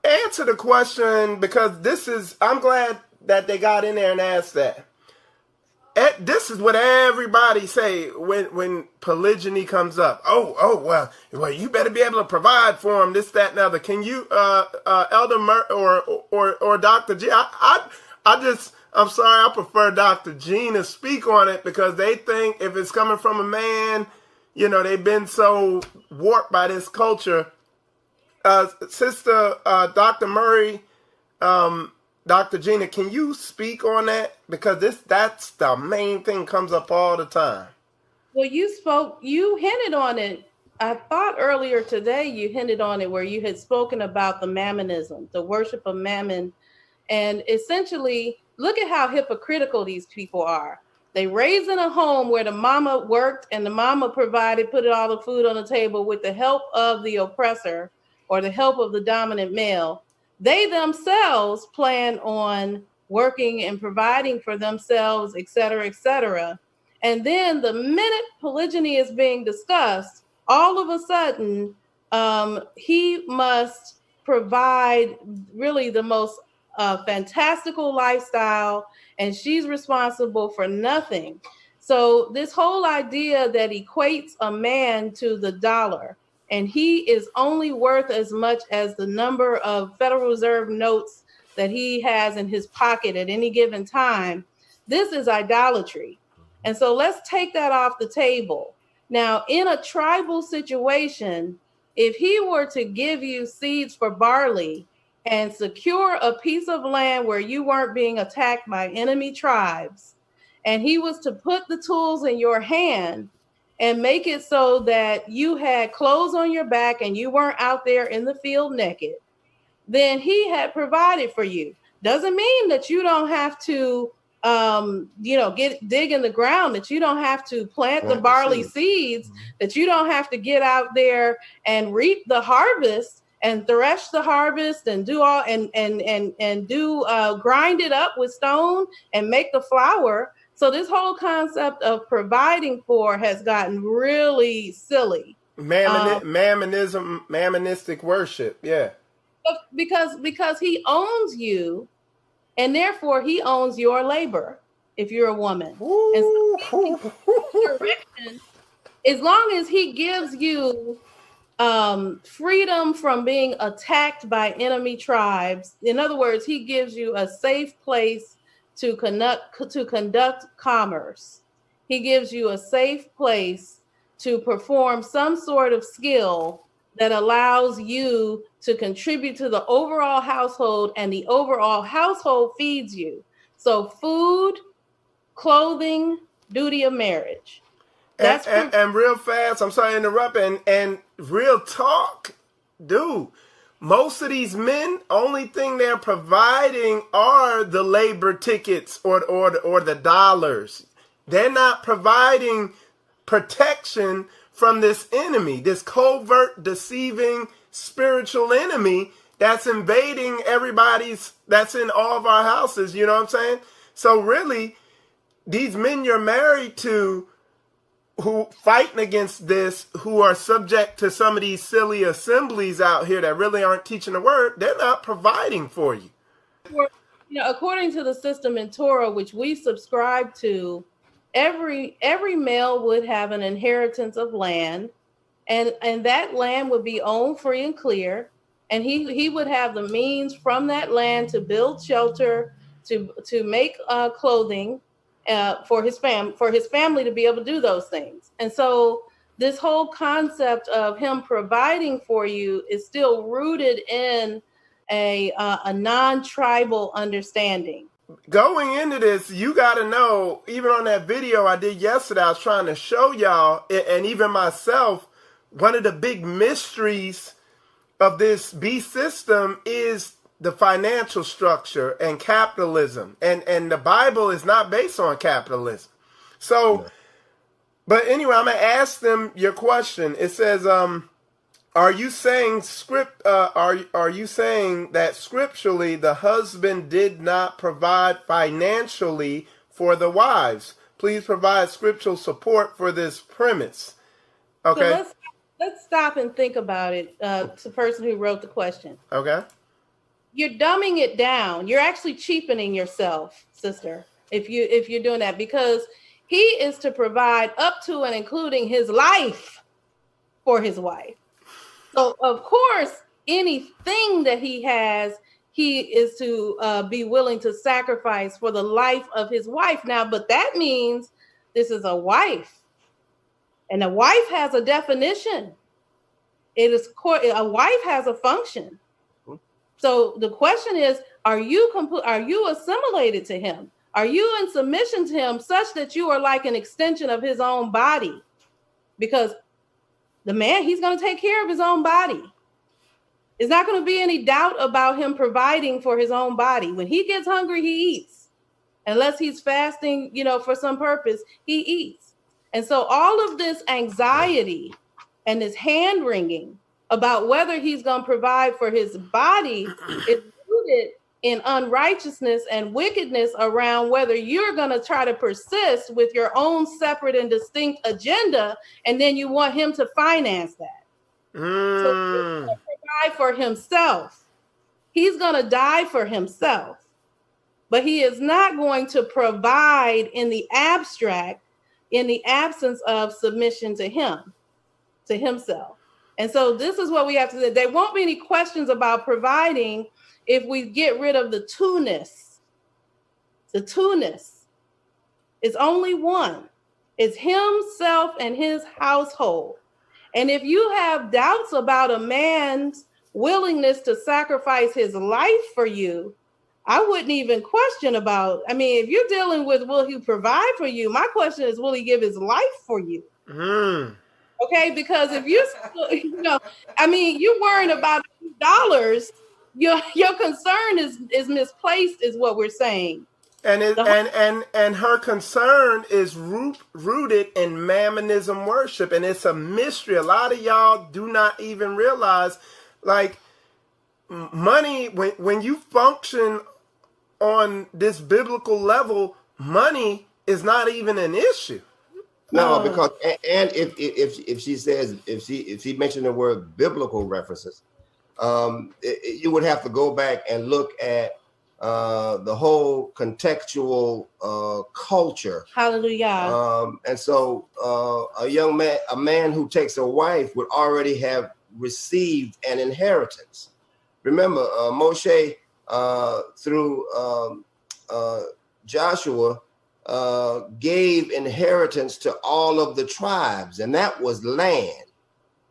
answer the question, because I'm glad that they got in there and asked that. This is what everybody say when polygyny comes up. Well, you better be able to provide for them, this, that, and other. Can you, Elder or Dr. G? I'm sorry, I prefer Dr. G to speak on it, because they think if it's coming from a man, they've been so warped by this culture. Sister Dr. Murray, Dr. Gina, can you speak on that? Because that's the main thing comes up all the time. Well, you hinted on it. I thought earlier today you hinted on it, where you had spoken about the mammonism, the worship of mammon. And essentially, look at how hypocritical these people are. They raised in a home where the mama worked and the mama provided, put all the food on the table with the help of the oppressor or the help of the dominant male. They themselves plan on working and providing for themselves, et cetera, et cetera. And then the minute polygyny is being discussed, all of a sudden, he must provide really the most fantastical lifestyle, and she's responsible for nothing. So this whole idea that equates a man to the dollar, and he is only worth as much as the number of Federal Reserve notes that he has in his pocket at any given time, this is idolatry. And so let's take that off the table. Now, in a tribal situation, if he were to give you seeds for barley and secure a piece of land where you weren't being attacked by enemy tribes, and he was to put the tools in your hand and make it so that you had clothes on your back and you weren't out there in the field naked, then he had provided for you. Doesn't mean that you don't have to dig in the ground, that you don't have to plant the barley seeds, that you don't have to get out there and reap the harvest and thresh the harvest and do all and grind it up with stone and make the flour. So this whole concept of providing for has gotten really silly. Mammonism, mammonistic worship, yeah. Because he owns you, and therefore he owns your labor if you're a woman. And so as long as he gives you freedom from being attacked by enemy tribes, in other words, he gives you a safe place to conduct commerce. He gives you a safe place to perform some sort of skill that allows you to contribute to the overall household, and the overall household feeds you. So food, clothing, duty of marriage. And real fast, I'm sorry to interrupt, and real talk, dude. Most of these men, only thing they're providing are the labor tickets or the dollars. They're not providing protection from this enemy, this covert, deceiving spiritual enemy that's invading that's in all of our houses. You know what I'm saying? So really, these men you're married to, who fighting against this, who are subject to some of these silly assemblies out here that really aren't teaching the word, they're not providing for you. According to the system in Torah, which we subscribe to, every male would have an inheritance of land, and that land would be owned free and clear, and he would have the means from that land to build shelter, to make clothing, for his family to be able to do those things. And so this whole concept of him providing for you is still rooted in a non-tribal understanding. Going into this, you got to know, even on that video I did yesterday, I was trying to show y'all, and even myself, one of the big mysteries of this beast system is the financial structure and capitalism. And the Bible is not based on capitalism. So, but anyway, I'm going to ask them your question. It says, are you saying are you saying that scripturally the husband did not provide financially for the wives? Please provide scriptural support for this premise. Okay. So let's stop and think about it. It's the person who wrote the question. Okay. you're dumbing it down. You're actually cheapening yourself, sister, if you're doing that, because he is to provide up to and including his life for his wife. So of course, anything that he has, he is to be willing to sacrifice for the life of his wife. Now, but that means this is a wife, and a wife has a definition. A wife has a function. So the question is, are you assimilated to him? Are you in submission to him such that you are like an extension of his own body? Because the man, he's going to take care of his own body. There's not going to be any doubt about him providing for his own body. When he gets hungry, he eats. Unless he's fasting, for some purpose, he eats. And so all of this anxiety and this hand wringing about whether he's going to provide for his body is rooted in unrighteousness and wickedness around whether you're going to try to persist with your own separate and distinct agenda, and then you want him to finance that. So he's going to provide for himself. He's going to die for himself, but he is not going to provide in the abstract, in the absence of submission to him, to himself. And so this is what we have to say. There won't be any questions about providing if we get rid of the two-ness. The two-ness is only one. It's himself and his household. And if you have doubts about a man's willingness to sacrifice his life for you, I wouldn't even question about, if you're dealing with will he provide for you, my question is, will he give his life for you? Okay, because if you're worrying about dollars, your concern is misplaced, is what we're saying. And and her concern is rooted in mammonism worship, and it's a mystery. A lot of y'all do not even realize, like, money. When you function on this biblical level, money is not even an issue. No, because and if she says if she mentioned the word biblical references, you would have to go back and look at the whole contextual culture. Hallelujah. And so a man who takes a wife would already have received an inheritance. Remember, Moshe through Joshua gave inheritance to all of the tribes, and that was land.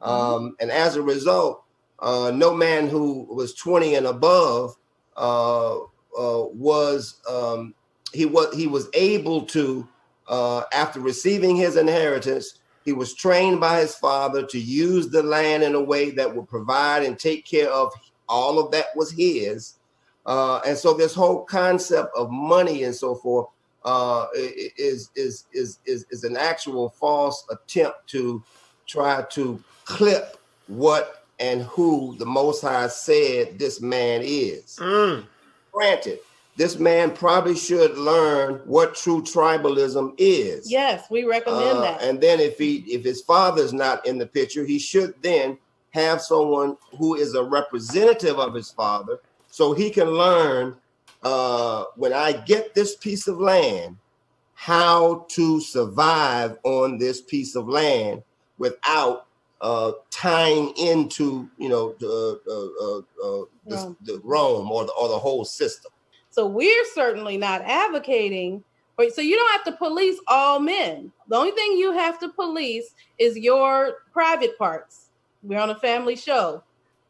And as a result, no man who was 20 and above was able to, after receiving his inheritance, he was trained by his father to use the land in a way that would provide and take care of all of that was his. And so this whole concept of money and so forth is an actual false attempt to try to clip what and who the Most High said this man is. Granted, this man probably should learn what true tribalism is. Yes, we recommend that. And then if his father's not in the picture, he should then have someone who is a representative of his father, so he can learn, when I get this piece of land, how to survive on this piece of land without tying into the Rome or the whole system. So we're certainly not advocating. So you don't have to police all men. The only thing you have to police is your private parts. We're on a family show.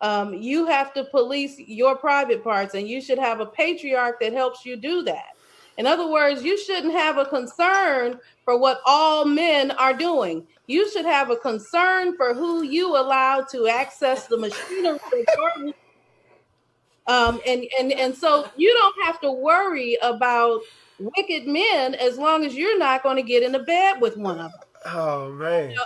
You have to police your private parts, and you should have a patriarch that helps you do that. In other words, you shouldn't have a concern for what all men are doing. You should have a concern for who you allow to access the machinery. And so you don't have to worry about wicked men as long as you're not going to get into bed with one of them. Oh man. So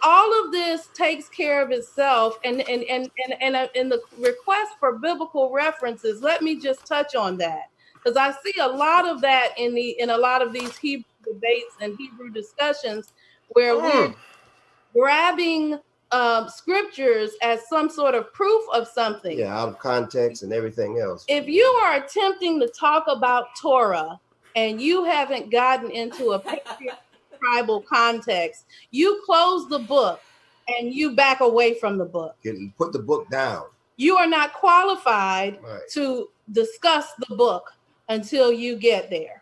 all of this takes care of itself, and in the request for biblical references, let me just touch on that, because I see a lot of that in a lot of these Hebrew debates and Hebrew discussions where we're grabbing scriptures as some sort of proof of something. Yeah, out of context and everything else. If you are attempting to talk about Torah and you haven't gotten into a tribal context, you close the book and you back away from the book. You put the book down. You are not qualified to discuss the book until you get there.